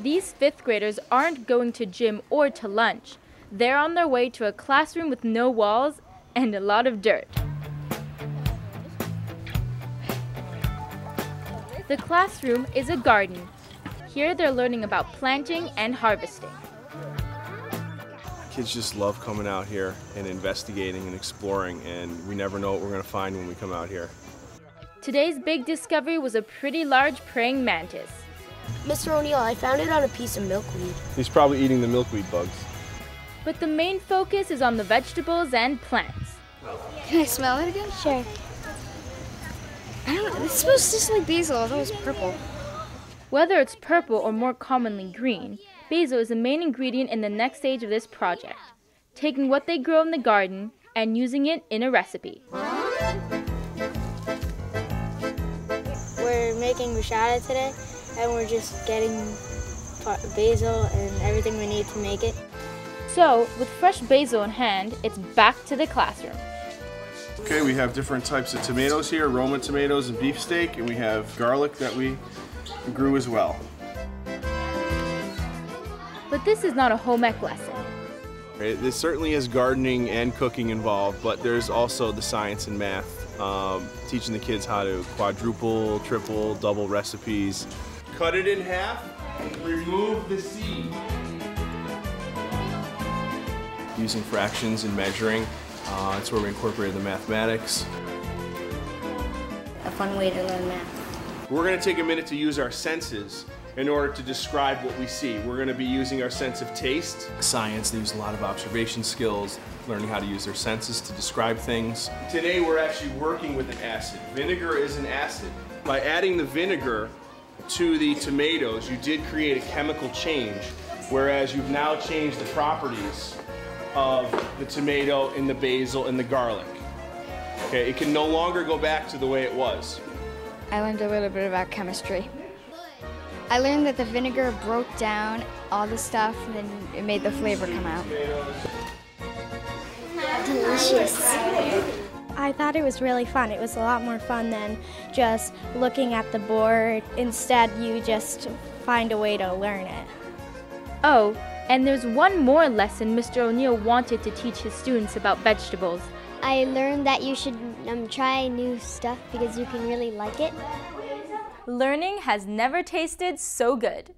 These fifth graders aren't going to gym or to lunch. They're on their way to a classroom with no walls and a lot of dirt. The classroom is a garden. Here they're learning about planting and harvesting. Kids just love coming out here and investigating and exploring, and we never know what we're going to find when we come out here. Today's big discovery was a pretty large praying mantis. Mr. O'Neill, I found it on a piece of milkweed. He's probably eating the milkweed bugs. But the main focus is on the vegetables and plants. Can I smell it again? Sure. I don't know, it smells just like basil, although it's purple. Whether it's purple or more commonly green, basil is the main ingredient in the next stage of this project, taking what they grow in the garden and using it in a recipe. We're making bruschetta today, and we're just getting basil and everything we need to make it. So, with fresh basil in hand, it's back to the classroom. Okay, we have different types of tomatoes here, Roma tomatoes and beefsteak, and we have garlic that we grew as well. But this is not a home ec lesson. This certainly has gardening and cooking involved, but there's also the science and math, teaching the kids how to quadruple, triple, double recipes. Cut it in half, remove the seed. Using fractions and measuring, that's where we incorporated the mathematics. A fun way to learn math. We're going to take a minute to use our senses in order to describe what we see. We're going to be using our sense of taste. Science, they use a lot of observation skills, learning how to use their senses to describe things. Today we're actually working with an acid. Vinegar is an acid. By adding the vinegar to the tomatoes, you did create a chemical change, whereas you've now changed the properties of the tomato and the basil and the garlic. Okay, it can no longer go back to the way it was. I learned a little bit about chemistry. I learned that the vinegar broke down all the stuff and then it made the flavor come out. Delicious. I thought it was really fun. It was a lot more fun than just looking at the board. Instead, you just find a way to learn it. Oh, and there's one more lesson Mr. O'Neill wanted to teach his students about vegetables. I learned that you should try new stuff because you can really like it. Learning has never tasted so good.